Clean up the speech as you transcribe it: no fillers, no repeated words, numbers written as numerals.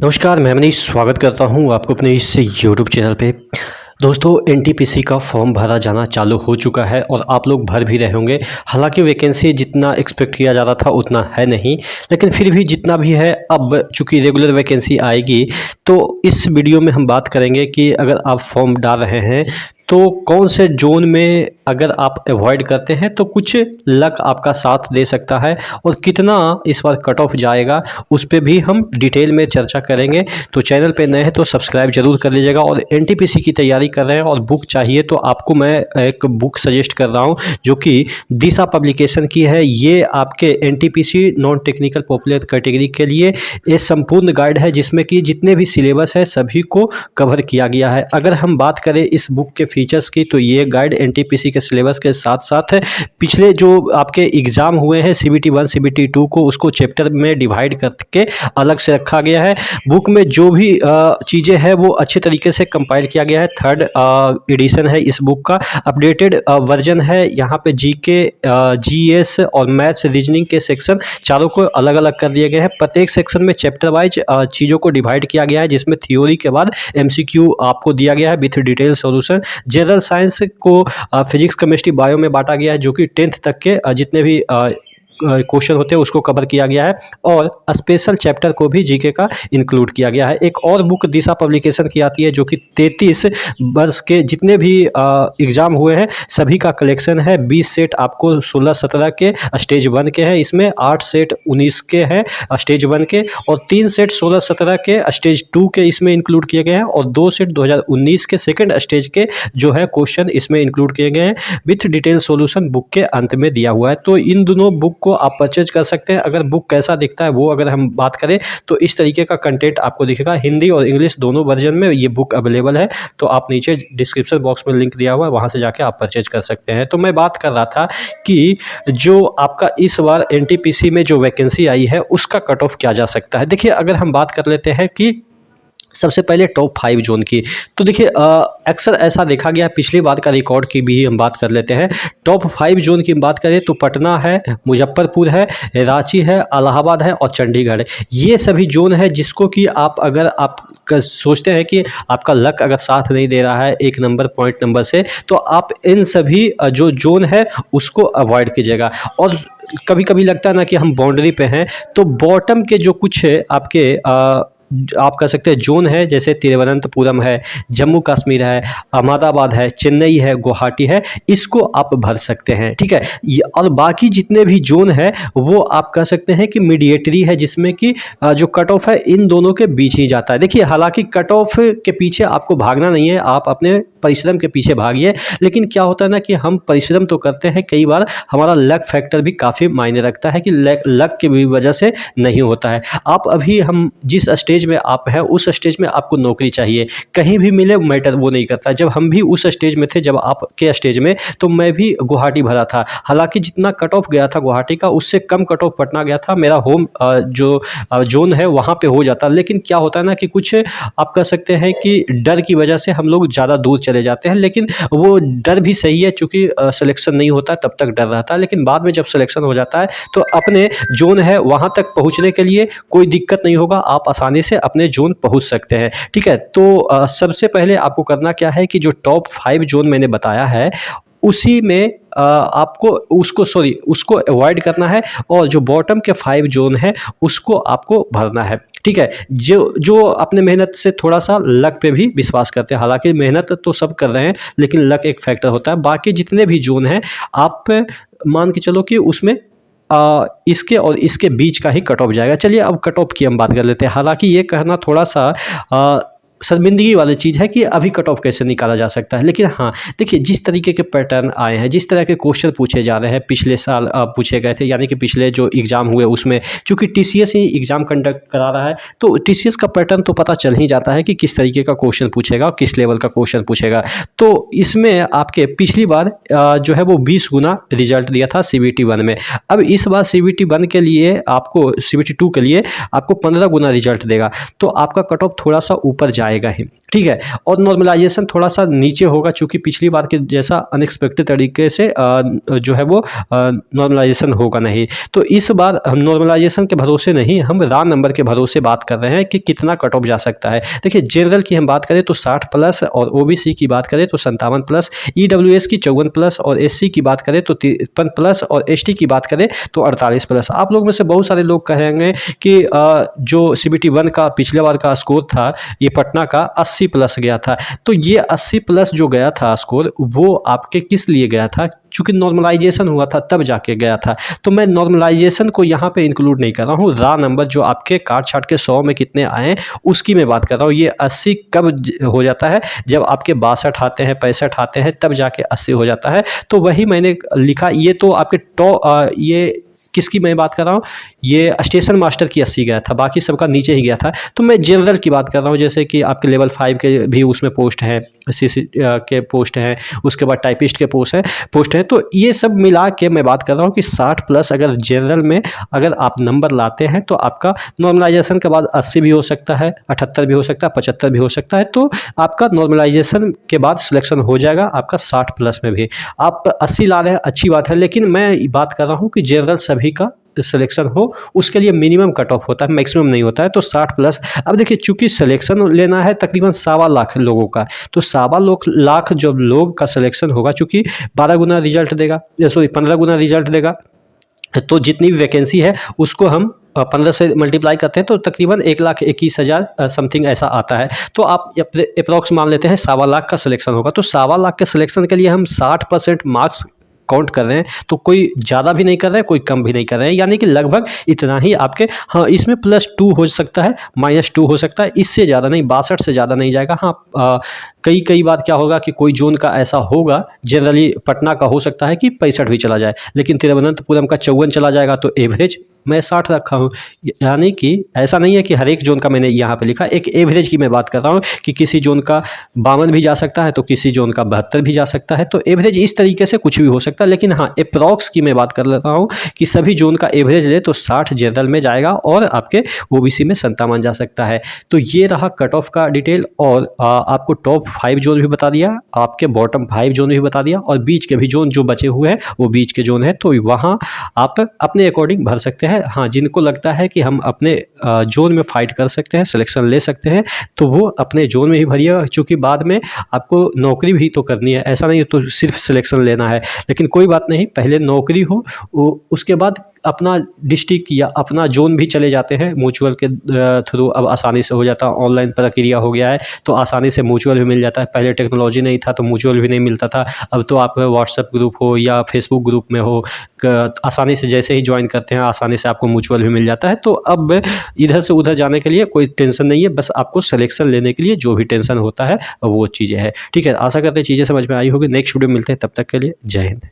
नमस्कार, मैं मनीष स्वागत करता हूं आपको अपने इस यूट्यूब चैनल पे। दोस्तों, एनटीपीसी का फॉर्म भरा जाना चालू हो चुका है और आप लोग भर भी रहे होंगे। हालांकि वैकेंसी जितना एक्सपेक्ट किया जा रहा था उतना है नहीं, लेकिन फिर भी जितना भी है, अब चूँकि रेगुलर वैकेंसी आएगी तो इस वीडियो में हम बात करेंगे कि अगर आप फॉर्म डाल रहे हैं तो कौन से ज़ोन में अगर आप अवॉइड करते हैं तो कुछ लक आपका साथ दे सकता है और कितना इस बार कट ऑफ जाएगा, उस पे भी हम डिटेल में चर्चा करेंगे। तो चैनल पे नए हैं तो सब्सक्राइब जरूर कर लीजिएगा। और एनटीपीसी की तैयारी कर रहे हैं और बुक चाहिए तो आपको मैं एक बुक सजेस्ट कर रहा हूँ जो कि दिशा पब्लिकेशन की है। ये आपके NTPC non technical popular category के लिए ये संपूर्ण गाइड है जिसमें कि जितने भी सिलेबस है सभी को कवर किया गया है। अगर हम बात करें इस बुक के फीचर्स की तो ये गाइड एनटीपीसी के सिलेबस के साथ साथ पिछले जो आपके एग्जाम हुए हैं CBT 1 CBT 2 को उसको चैप्टर में डिवाइड करके अलग से रखा गया है। बुक में जो भी चीज़ें हैं वो अच्छे तरीके से कंपाइल किया गया है। थर्ड एडिशन है इस बुक का, अपडेटेड वर्जन है। यहाँ पे जीके GS और मैथ्स रीजनिंग के सेक्शन चारों को अलग अलग कर दिए गए हैं। प्रत्येक सेक्शन में चैप्टर वाइज चीज़ों को डिवाइड किया गया है जिसमें थ्योरी के बाद MCQ आपको दिया गया है with detail solution. General science को फिजिक्स केमिस्ट्री बायो में बांटा गया है जो कि 10th तक के जितने भी क्वेश्चन होते हैं उसको कवर किया गया है और स्पेशल चैप्टर को भी जीके का इंक्लूड किया गया है। एक और बुक दिशा पब्लिकेशन की आती है जो कि 33 वर्ष के जितने भी एग्ज़ाम हुए हैं सभी का कलेक्शन है। 20 सेट आपको 16-17 के स्टेज 1 के हैं, इसमें 8 सेट 19 के हैं स्टेज 1 के और 3 सेट 16-17 के स्टेज 2 के इसमें इंक्लूड किए गए हैं और 2 सेट 2019 के सेकेंड स्टेज के जो है क्वेश्चन इसमें इंक्लूड किए गए हैं विथ डिटेल सॉल्यूशन बुक के अंत में दिया हुआ है। तो इन दोनों बुक को आप परचेज कर सकते हैं। अगर बुक कैसा दिखता है वो अगर हम बात करें तो इस तरीके का कंटेंट आपको दिखेगा। हिंदी और इंग्लिश दोनों वर्जन में ये बुक अवेलेबल है, तो आप नीचे डिस्क्रिप्शन बॉक्स में लिंक दिया हुआ है, वहां से जाके आप परचेज कर सकते हैं। तो मैं बात कर रहा था कि जो आपका इस बार एनटीपीसी में जो वैकेंसी आई है उसका कट ऑफ क्या जा सकता है। देखिए, अगर हम बात कर लेते हैं कि सबसे पहले टॉप 5 जोन की, तो देखिए अक्सर ऐसा देखा गया, पिछली बार का रिकॉर्ड की भी हम बात कर लेते हैं। टॉप 5 जोन की बात करें तो पटना है, मुजफ्फरपुर है, रांची है, इलाहाबाद है और चंडीगढ़ है। ये सभी जोन है जिसको कि आप अगर आप सोचते हैं कि आपका लक अगर साथ नहीं दे रहा है एक नंबर पॉइंट नंबर से, तो आप इन सभी जो जोन है उसको अवॉइड कीजिएगा। और कभी कभी लगता है ना कि हम बाउंड्री पे हैं, तो बॉटम के जो कुछ है आपके आप कह सकते हैं जोन है, जैसे तिरुवनंतपुरम है, जम्मू कश्मीर है, अहमदाबाद है, चेन्नई है, गुवाहाटी है, इसको आप भर सकते हैं। ठीक है, और बाकी जितने भी जोन है वो आप कह सकते हैं कि मीडिएटरी है जिसमें कि जो कट ऑफ है इन दोनों के बीच ही जाता है। देखिए, हालांकि कट ऑफ के पीछे आपको भागना नहीं है, आप अपने परिश्रम के पीछे भागिए, लेकिन क्या होता है ना कि हम परिश्रम तो करते हैं, कई बार हमारा लक फैक्टर भी काफ़ी मायने रखता है कि लक की भी वजह से नहीं होता है। आप अभी हम जिस स्टेज में आप हैं उस स्टेज में आपको नौकरी चाहिए, कहीं भी मिले मैटर वो नहीं करता। जब हम भी उस स्टेज में थे, जब आपके स्टेज में, तो मैं भी गुवाहाटी भरा था। हालांकि जितना कट ऑफ गया था गुवाहाटी का उससे कम कट ऑफ पटना गया था। मेरा होम जो जोन है वहाँ पे हो जाता, लेकिन क्या होता है ना कि कुछ आप कह सकते हैं कि डर की वजह से हम लोग ज़्यादा दूर चले जाते हैं, लेकिन वो डर भी सही है क्योंकि सिलेक्शन नहीं होता तब तक डर रहता है, लेकिन बाद में जब सिलेक्शन हो जाता है तो अपने जोन है वहाँ तक पहुँचने के लिए कोई दिक्कत नहीं होगा, आप आसानी से अपने जोन पहुँच सकते हैं। ठीक है, तो सबसे पहले आपको करना क्या है कि जो टॉप 5 जोन मैंने बताया है उसी में आपको उसको अवॉइड करना है और जो बॉटम के 5 जोन है उसको आपको भरना है। ठीक है, जो अपने मेहनत से थोड़ा सा लक पे भी विश्वास करते हैं, हालांकि मेहनत तो सब कर रहे हैं लेकिन लक एक फैक्टर होता है। बाकी जितने भी जोन हैं आप मान के चलो कि उसमें इसके और इसके बीच का ही कट ऑफ जाएगा। चलिए अब कट ऑफ की हम बात कर लेते हैं। हालांकि ये कहना थोड़ा सा शर्मिंदगी वाली चीज़ है कि अभी कट ऑफ कैसे निकाला जा सकता है, लेकिन हाँ देखिए, जिस तरीके के पैटर्न आए हैं, जिस तरह के क्वेश्चन पूछे जा रहे हैं, पिछले साल पूछे गए थे, यानी कि पिछले जो एग्ज़ाम हुए उसमें चूंकि TCS ही एग्ज़ाम कंडक्ट करा रहा है तो TCS का पैटर्न तो पता चल ही जाता है कि किस तरीके का क्वेश्चन पूछेगा और किस लेवल का क्वेश्चन पूछेगा। तो इसमें आपके पिछली बार जो है वो 20 गुना रिजल्ट दिया था CBT 1 में। अब इस बार CBT 1 के लिए आपको CBT 2 के लिए आपको 15 गुना रिजल्ट देगा, तो आपका कट ऑफ थोड़ा सा ऊपर जाएगा ही। ठीक है। और नॉर्मलाइजेशन थोड़ा सा नीचे होगा, चूँकि पिछली बार के जैसा अनएक्सपेक्टेड तरीके से जो है वो नॉर्मलाइजेशन होगा नहीं। तो इस बार हम नॉर्मलाइजेशन के भरोसे नहीं, हम रॉ नंबर के भरोसे बात कर रहे हैं कि कितना कट ऑफ जा सकता है। देखिए जनरल की हम बात करें तो 60 प्लस, और ओबीसी की बात करें तो 57 प्लस, ईडब्ल्यूएस की 54 प्लस, और एससी की बात करें तो 53 प्लस, और एसटी की बात करें तो 48 प्लस। आप लोग में से बहुत सारे लोग कहेंगे कि जो सीबीटी 1 का पिछले बार का स्कोर था, ये पटना का 80 प्लस गया था। तो ये 80 प्लस जो गया था स्कोर, वो आपके किस लिए गया था? चूँकि नॉर्मलाइजेशन हुआ था तब जाके गया था। तो मैं नॉर्मलाइजेशन को यहाँ पे इंक्लूड नहीं कर रहा हूँ। रॉ नंबर जो आपके काट छाट के 100 में कितने आए उसकी मैं बात कर रहा हूँ। ये 80 कब हो जाता है? जब आपके 62 आते हैं, 65 आते हैं, तब जाके 80 हो जाता है। तो वही मैंने लिखा। ये तो आपके ये किसकी मैं बात कर रहा हूँ? ये स्टेशन मास्टर की 80 गया था, बाकी सबका नीचे ही गया था। तो मैं जनरल की बात कर रहा हूँ, जैसे कि आपके लेवल 5 के भी उसमें पोस्ट हैं, सीसी के पोस्ट हैं, उसके बाद टाइपिस्ट के पोस्ट हैं। तो ये सब मिला के मैं बात कर रहा हूँ कि 60 प्लस अगर जनरल में अगर आप नंबर लाते हैं तो आपका नॉर्मलाइजेशन के बाद 80 भी हो सकता है, 78 भी हो सकता है, 75 भी हो सकता है। तो आपका नॉर्मलाइजेशन के बाद सिलेक्शन हो जाएगा आपका 60 प्लस में भी। आप 80 ला रहे हैं, अच्छी बात है, लेकिन मैं बात कर रहा हूँ कि जनरल सभी का सिलेक्शन हो, उसके लिए मिनिमम कट ऑफ होता है, मैक्सिमम नहीं होता है। तो 60 प्लस। अब देखिए चूंकि सिलेक्शन लेना है तकरीबन 1.25 लाख लोगों का, तो 1.25 लाख जो लोग का सिलेक्शन होगा, चूंकि 12 गुना रिजल्ट देगा, सॉरी 15 गुना रिजल्ट देगा, तो जितनी भी वैकेंसी है उसको हम 15 से मल्टीप्लाई करते हैं तो तकरीबन 1,21,000 समथिंग ऐसा आता है। तो आप अप्रॉक्स मान लेते हैं 1.25 लाख का सिलेक्शन होगा। तो 1.25 लाख के सिलेक्शन के लिए हम 60% मार्क्स काउंट कर रहे हैं। तो कोई ज़्यादा भी नहीं कर रहे हैं, कोई कम भी नहीं कर रहे हैं, यानी कि लगभग इतना ही आपके। हाँ, इसमें +2 हो सकता है, -2 हो सकता है, इससे ज़्यादा नहीं, 62 से ज़्यादा नहीं जाएगा। हाँ, कई बार क्या होगा कि कोई जोन का ऐसा होगा, जनरली पटना का हो सकता है कि 65 भी चला जाए, लेकिन तिरुवनंतपुरम का 54 चला जाएगा, तो एवरेज मैं 60 रखा हूँ। यानी कि ऐसा नहीं है कि हर एक जोन का मैंने यहाँ पे लिखा, एक एवरेज की मैं बात कर रहा हूँ कि किसी जोन का 52 भी जा सकता है, तो किसी जोन का 72 भी जा सकता है। तो एवरेज इस तरीके से कुछ भी हो सकता है, लेकिन हाँ अप्रॉक्स की मैं बात कर लेता हूँ कि सभी जोन का एवरेज ले तो 60 जनरल में जाएगा और आपके ओबीसी में 57 जा सकता है। तो ये रहा कट ऑफ का डिटेल, और आपको टॉप 5 जोन भी बता दिया, आपके बॉटम 5 जोन भी बता दिया, और बीच के भी जोन जो बचे हुए हैं वो बीच के जोन है। तो वहाँ आप अपने अकॉर्डिंग भर सकते हैं। हाँ, जिनको लगता है कि हम अपने जोन में फाइट कर सकते हैं, सिलेक्शन ले सकते हैं, तो वो अपने जोन में ही भरिएगा, क्योंकि बाद में आपको नौकरी भी तो करनी है। ऐसा नहीं तो सिर्फ सिलेक्शन लेना है, लेकिन कोई बात नहीं, पहले नौकरी हो, उसके बाद अपना डिस्ट्रिक्ट या अपना जोन भी चले जाते हैं म्यूचुअल के थ्रू। अब आसानी से हो जाता है, ऑनलाइन प्रक्रिया हो गया है, तो आसानी से म्यूचुअल भी मिल जाता है। पहले टेक्नोलॉजी नहीं था तो म्यूचुअल भी नहीं मिलता था, अब तो आप व्हाट्सएप ग्रुप हो या फेसबुक ग्रुप में हो, आसानी से जैसे ही ज्वाइन करते हैं आसानी से आपको म्यूचुअल भी मिल जाता है। तो अब इधर से उधर जाने के लिए कोई टेंशन नहीं है, बस आपको सिलेक्शन लेने के लिए जो भी टेंशन होता है वो चीज़ें हैं। ठीक है, आशा करते हैं चीज़ें समझ में आई होगी। नेक्स्ट वीडियो मिलते हैं, तब तक के लिए जय हिंद।